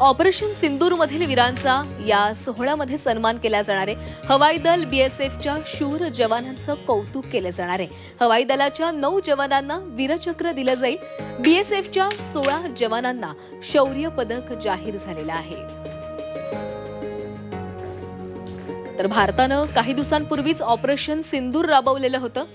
Operation सिंदूर मधील वीरांचा या सोहळ्यामध्ये सन्मान केला जाणार आहे। हवाई दल बीएसएफच्या शूर जवानांचं कौतुक केले जाणार आहे। हवाई दलाच्या 9 जवानांना वीरचक्र दिलं जाईल। बीएसएफच्या 16 जवानांना शौर्य पदक जाहीर झालेलं आहे। तर भारतानं काही दिवसांपूर्वीच ऑपरेशन सिंदूर राबवलेलं होतं।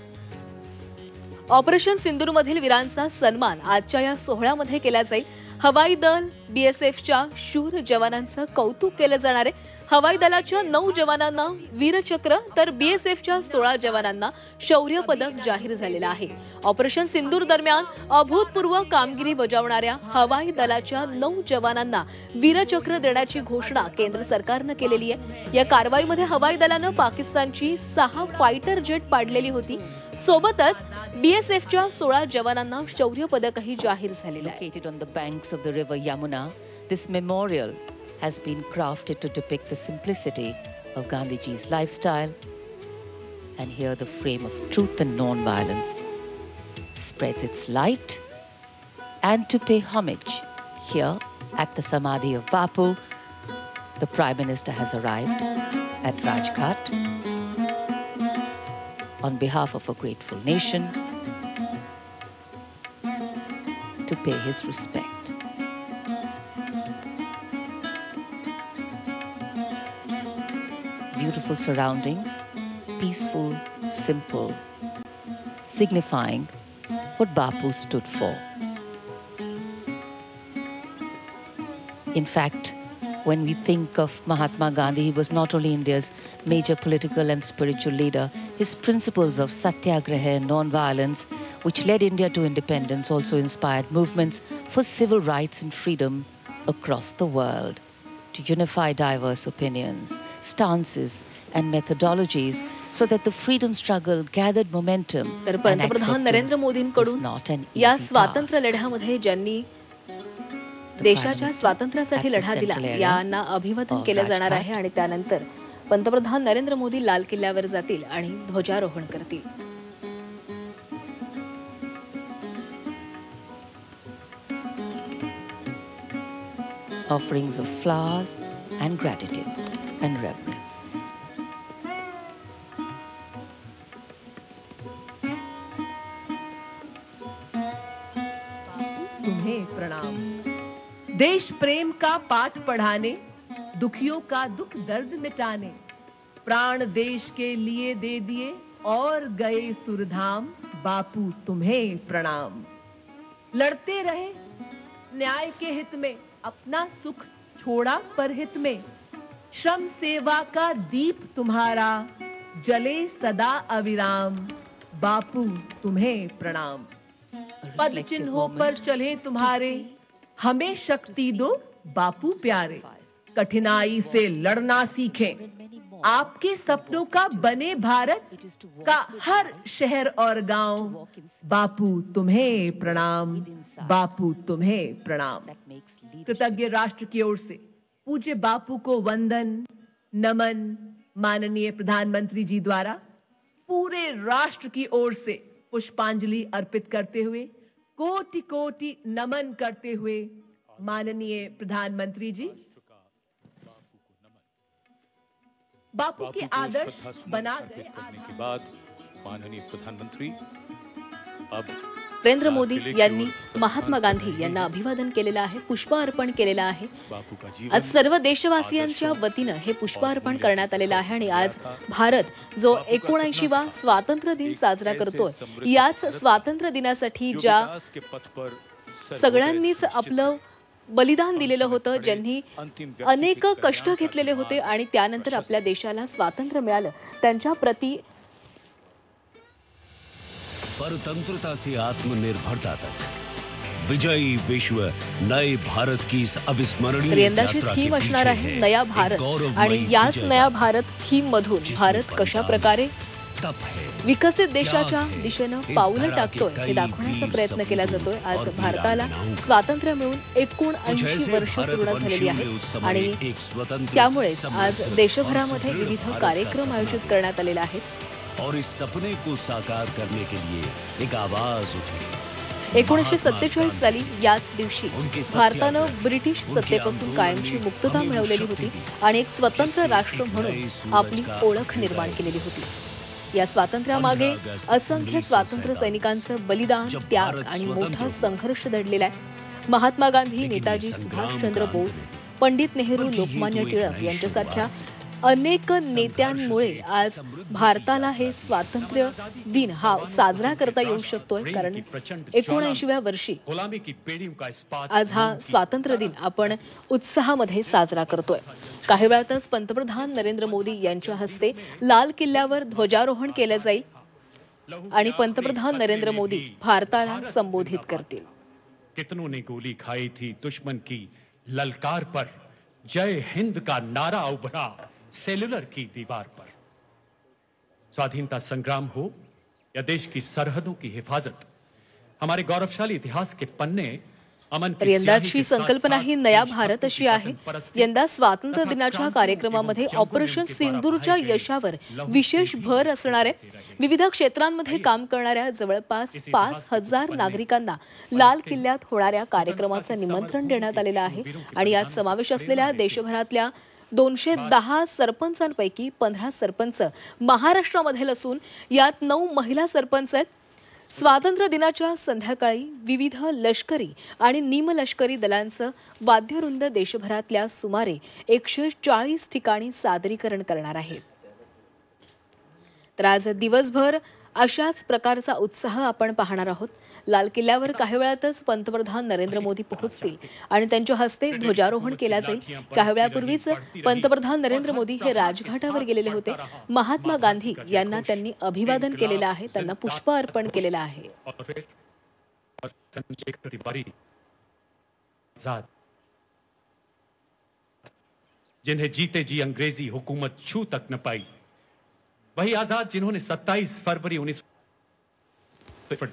ऑपरेशन सिंदूर मधील वीरांचा सन्मान आजच्या या सोहळ्यामध्ये केला जाईल। हवाई दल बीएसएफच्या शूर जवानांचं कौतुक केलं जाणार आहे। हवाई दलाच्या 9 जवानांना वीरचक्र तर बीएसएफच्या 16 जवानांना शौर्य पदक जाहीर झालेलं आहे। ऑपरेशन सिंदूर दरम्यान अभूतपूर्व कामगिरी बजावणाऱ्या हवाई दलाच्या 9 जवानांना वीरचक्र देण्याची घोषणा केंद्र सरकारनं केलेली आहे। या कारवाईमध्ये हवाई दलानं पाकिस्तानची 6 फायटर जेट पाडलेली होती। सोबतच बीएसएफच्या 16 जवानांना शौर्य पदकही जाहीर झालेलं आहे। Located on the banks of the river Yamuna, this memorial has been crafted to depict the simplicity of Gandhiji's lifestyle, and here the frame of truth and non-violence spreads its light. And to pay homage here at the Samadhi of Bapu, the Prime Minister has arrived at Rajghat on behalf of a grateful nation to pay his respect. Beautiful surroundings, peaceful, simple, signifying what Bapu stood for. In fact, when we think of Mahatma Gandhi, he was not only India's major political and spiritual leader. His principles of satyagraha and non-violence, which led India to independence, also inspired movements for civil rights and freedom across the world. To unify diverse opinions, stances and methodologies so that the freedom struggle gathered momentum. तर पंतप्रधान नरेंद्र मोदींकडून या स्वातंत्र्य लढ्यामध्ये ज्यांनी देशाच्या स्वातंत्र्यासाठी लढा दिला यांना अभिवादन केलं जाणार आहे आणि त्यानंतर पंतप्रधान नरेंद्र मोदी लाल किल्ल्यावर जातील आणि ध्वजारोहण करतील। Offerings of flowers and gratitude and reverence. तुम्हें प्रणाम। देश प्रेम का पाठ पढ़ाने, दुखियों का दुख दर्द मिटाने, प्राण देश के लिए दे दिए और गए सुरधाम। बापू तुम्हें प्रणाम। लड़ते रहे न्याय के हित में, अपना सुख छोड़ा परहित में, श्रम सेवा का दीप तुम्हारा जले सदा अविराम। बापू तुम्हें प्रणाम। पद चिन्हों पर चले तुम्हारे, हमें शक्ति दो बापू प्यारे। कठिनाई से लड़ना सीखें, आपके सपनों का बने भारत का हर शहर और गांव। बापू तुम्हें प्रणाम। बापू तुम्हें प्रणाम। कृतज्ञ राष्ट्र की ओर से पूज्य बापू को वंदन नमन। माननीय प्रधानमंत्री जी द्वारा पूरे राष्ट्र की ओर से पुष्पांजलि अर्पित करते हुए, कोटि कोटि नमन करते हुए माननीय प्रधानमंत्री जी बापू के आदर्श बना गए। के बाद माननीय प्रधानमंत्री अब नरेंद्र मोदी यांनी महात्मा गांधी यांना अभिवादन केलेलं आहे, पुष्प अर्पण केलेलं आहे। आज सर्व देशवासियांच्या वतीनं हे पुष्प अर्पण करण्यात आलेलं आहे आणि आज भारत जो 79वा स्वातंत्र्य दिन साजरा करतोय, याच स्वातंत्र्य दिनासाठी ज्या सगळ्यांनीच आपलं बलिदान दिलेलं होतं, ज्यांनी अनेक कष्ट घेतलेले होते आणि त्यानंतर आपल्या देशाला स्वातंत्र्य मिळालं, त्यांच्या प्रती परतंत्रता से आत्मनिर्भरता तक विजयी विश्व नए भारत की इस अविस्मरणीय यंदाची थीम असणार आहे नया भारत आणि याच नया भारत थीम मधून भारत कशा प्रकारे विकसित देशाच्या दिशेनं पाऊलं टाकतोय हे दाखवण्याचा प्रयत्न केला जातोय। आज भारताला स्वातंत्र्य मिळून 79 वर्ष पूर्ण झालेली आहेत आणि त्यामुळेच आज देशभरामध्ये विविध कार्यक्रम आयोजित करण्यात आलेले आहेत। और इस सपने को साकार करने के लिए एक आवाज उठी। 1947 साली याच दिवशी भारतानं ब्रिटिश सत्तेपासून कायमची मुक्तता मिळवलेली होती आणि एक स्वतंत्र राष्ट्र म्हणून आपली ओळख निर्माण केलेली होती। या स्वातंत्र्यामागे असंख्य स्वातंत्र्य सैनिकांचं बलिदान, त्याग आणि मोठा संघर्ष दडलेला आहे। महात्मा गांधी, नेताजी सुभाषचंद्र बोस, पंडित नेहरू, लोकमान्य टिळक यांच्यासारख्या अनेक नेत्यांमुळे आज भारताला हे स्वातंत्र्य दिन हा साजरा करता येऊ शकतोय, कारण 79व्या वर्षी आज हा स्वातंत्र्य दिन आपण उत्साहामध्ये साजरा करतोय। काही वेळातच पंतप्रधान नरेंद्र मोदी यांच्या हस्ते लाल किल्ल्यावर ध्वजारोहण केलं जाईल आणि पंतप्रधान नरेंद्र मोदी भारताला संबोधित करतील। कितनों ने गोली खाई थी दुश्मन की ललकार पर, जय हिंद का नारा उभरा सेलुलर की दीवार पर। स्वाधीनता संग्राम हो या देश की सरहदों की हिफाजत, हमारे गौरवशाली इतिहास के पन्ने अमन तर यंदाची संकल्पना ही नया भारत अशी आहे। यंदा स्वातंत्र्य दिनाच्या कार्यक्रमामध्ये ऑपरेशन सिंदूरच्या यशावर विशेष भर असणार आहे। विविध क्षेत्रांमध्ये काम करणाऱ्या जवळपास 5000 नागरिकांना लाल किल्ल्यात होणाऱ्या कार्यक्रमाचं निमंत्रण देण्यात आलेलं आहे आणि यात समावेश असलेल्या देशभरातल्या 210 सरपंचांपैकी 15 सरपंच महाराष्ट्रामध्ये असून यात 9 महिला सरपंच आहेत। स्वातंत्र्य दिनाच्या संध्याकाळी विविध लष्करी आणि निमलष्करी दलांचं वाद्यवृंद देशभरातल्या सुमारे 140 ठिकाणी सादरीकरण करणार आहेत। तर आज दिवसभर अशाच प्रकारचा उत्साह आपण पाहणार आहोत। लाल किल्ल्यावर काही वेळातच पंतप्रधान नरेंद्र मोदी पोहोचतील आणि त्यांच्या हस्ते ध्वजारोहण केलं जाईल। काही वेळापूर्वीच पंतप्रधान नरेंद्र मोदी हे राजघाटावर गेलेले होते। महात्मा गांधी यांना त्यांनी अभिवादन केलेलं आहे, त्यांना पुष्प अर्पण केलेलं आहे। जिन्हें जीते जी अंग्रेजी हुकूमत छू तक न पाई, वही आजाद जिन्होंने 27 फरवरी 19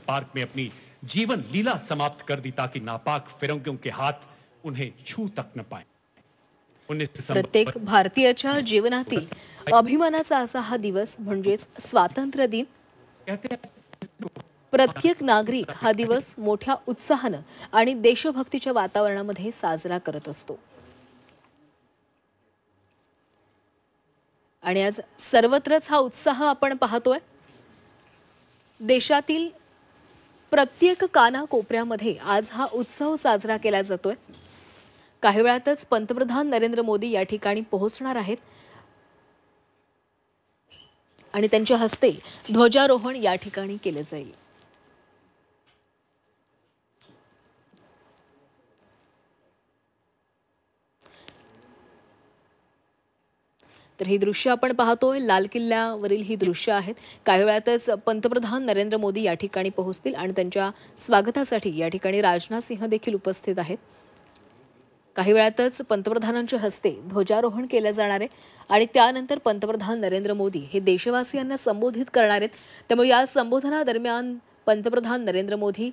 पार्क में अपनी जीवन लीला समाप्त कर दी ताकि नापाक फिरंगियों के हाथ उन्हें छू तक न पाए। प्रत्येक भारतीयाच्या जीवनातील अभिमानाचा असा हा दिवस म्हणजेच स्वातंत्र्य दिन। प्रत्येक नागरिक हा दिवस मोठ्या उत्साहानं आणि देशभक्तीच्या वातावरणामध्ये साजरा करत असतो आणि आज सर्वत्रच हा उत्साह आपण पाहतोय। देशातील प्रत्येक कानाकोपऱ्यामध्ये आज हा उत्सव साजरा केला जातोय। काही वेळातच पंतप्रधान नरेंद्र मोदी या ठिकाणी पोहोचणार आहेत आणि त्यांच्या हस्ते ध्वजारोहण या ठिकाणी केले जाईल। तर ही दृश्य आपण पाहतोय, लाल किल्ल्यावरील ही दृश्य आहेत। काही वेळातच पंतप्रधान नरेंद्र मोदी या ठिकाणी पोहोचतील आणि त्यांच्या स्वागतासाठी या ठिकाणी राजनाथ सिंह देखील उपस्थित आहेत। काही वेळातच पंतप्रधानांच्या हस्ते ध्वजारोहण केलं जाणार आहे आणि त्यानंतर पंतप्रधान नरेंद्र मोदी हे देशवासियांना संबोधित करणार आहेत। त्यामुळे या संबोधनादरम्यान पंतप्रधान नरेंद्र मोदी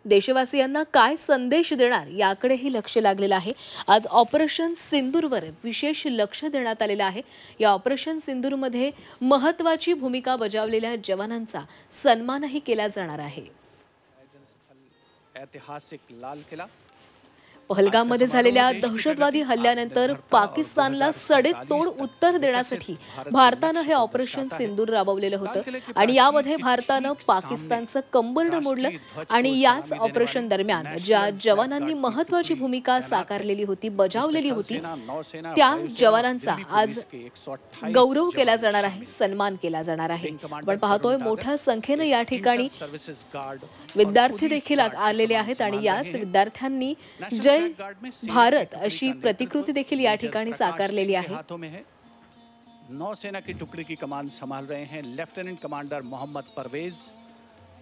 देशवासियांना काय संदेश देणार याकडेही लक्ष लागलेलं आहे। आज ऑपरेशन सिंदूरवर विशेष लक्ष देण्यात आलेलं आहे। या ऑपरेशन सिंदूरमध्ये महत्त्वाची भूमिका बजावलेल्या जवानांचा सन्मानही केला जाणार आहे। ऐतिहासिक लाल किला पहलगाममध्ये झालेल्या दहशतवादी हल्ल्यानंतर पाकिस्तानला सडेतोड उत्तर देण्यासाठी भारतानं हे ऑपरेशन सिंदूर राबवलेलं होतं आणि यामध्ये भारतानं पाकिस्तानचं कंबरडं मोडलं आणि याच ऑपरेशन दरम्यान ज्या जवानांनी महत्त्वाची भूमिका साकारलेली होती, बजावलेली होती, त्या जवानांचा आज गौरव केला जाणार आहे, सन्मान केला जाणार आहे। आपण पाहतोय मोठ्या संख्येनं या ठिकाणी विद्यार्थी देखील आलेले आहेत आणि याच विद्यार्थ्यांनी जय भारत अशी प्रतिकृती देखील या ठिकाणी साकारलेली आहे। नौसेना की टुकड़ी की कमान संभाल रहे हैं लेफ्टिनेंट कमांडर मोहम्मद परवेज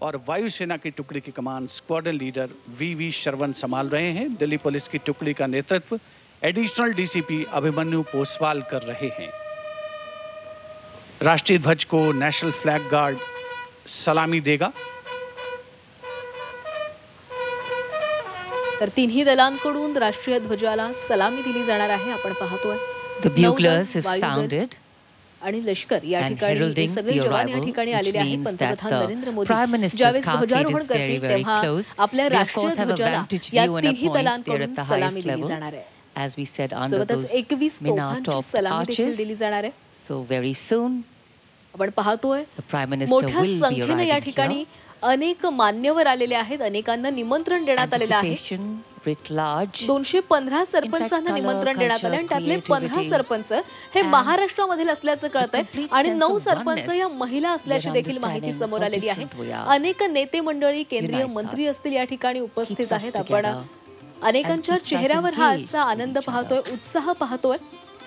और वायुसेना की टुकड़ी की कमान स्क्वाड्रन लीडर वीवी शरवण संभाल रहे हैं। दिल्ली पुलिस की टुकड़ी का नेतृत्व एडिशनल डीसीपी अभिमन्यु पोसवाल कर रहे हैं। राष्ट्रीय ध्वज को नेशनल फ्लैग गार्ड सलामी देगा। तर तिन्ही दलांकडून राष्ट्रीय ध्वजाला सलामी दिली जाणार आहे। आपण पाहतोय The buglers have sounded आणि लष्कर या And ठिकाणी heralding सगळे the जवान या arrival, ठिकाणी which आलेले आहेत. means पंतप्रधान that the Narendra Modi Prime Minister's ज्यावेळेस car ध्वजारोहण is very, करतील very तेव्हा close. आपल्या We of राष्ट्रीय course have a ध्वजाला vantage या view and a तिन्ही point there दलांकडून at the सलामी highest दिली level, जाणार आहे. as we said, under सोबतच those 21 minaret तोफांची of सलामी देखील arches. दिली जाणार आहे. So very soon, आपण पाहतोय the Prime Minister मोठ्या will be संख्येने या arriving ठिकाणी here. अनेक मान्यवर आलेले आहेत. अनेकांना निमंत्रण देण्यात आलेलं आहे. Anticipation writ large. 215 सरपंचांना color, निमंत्रण देण्यात आले आणि त्यातले culture, 15 सरपंच हे and महाराष्ट्रामधील असल्याचं कळतंय complete आणि sense 9 of सरपंच oneness. या महिला असल्याची Their देखील माहिती understanding समोर how आलेली आहे. different we are. अनेक नेते मंडळी, केंद्रीय Unites मंत्री us. असतील या ठिकाणी उपस्थित Keeps us आहेत. आपण together. अनेकांच्या And keeps us चेहऱ्यावर हा engaged आजचा आनंद with each पाहतोय, other. उत्साह पाहतोय.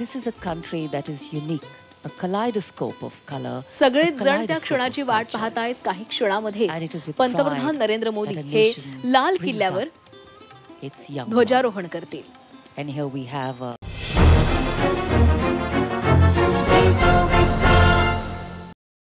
This is a country that is unique, a kaleidoscope of color. सगळेच a जण त्या kaleidoscope क्षणाची of वाट culture. पाहत आहेत. काही And it क्षणामध्येच is with पंतप्रधान pride Narendra Modi that a हे nation लाल brings किल्ल्यावर up its young ones. ध्वजारोहण करतील. And here we have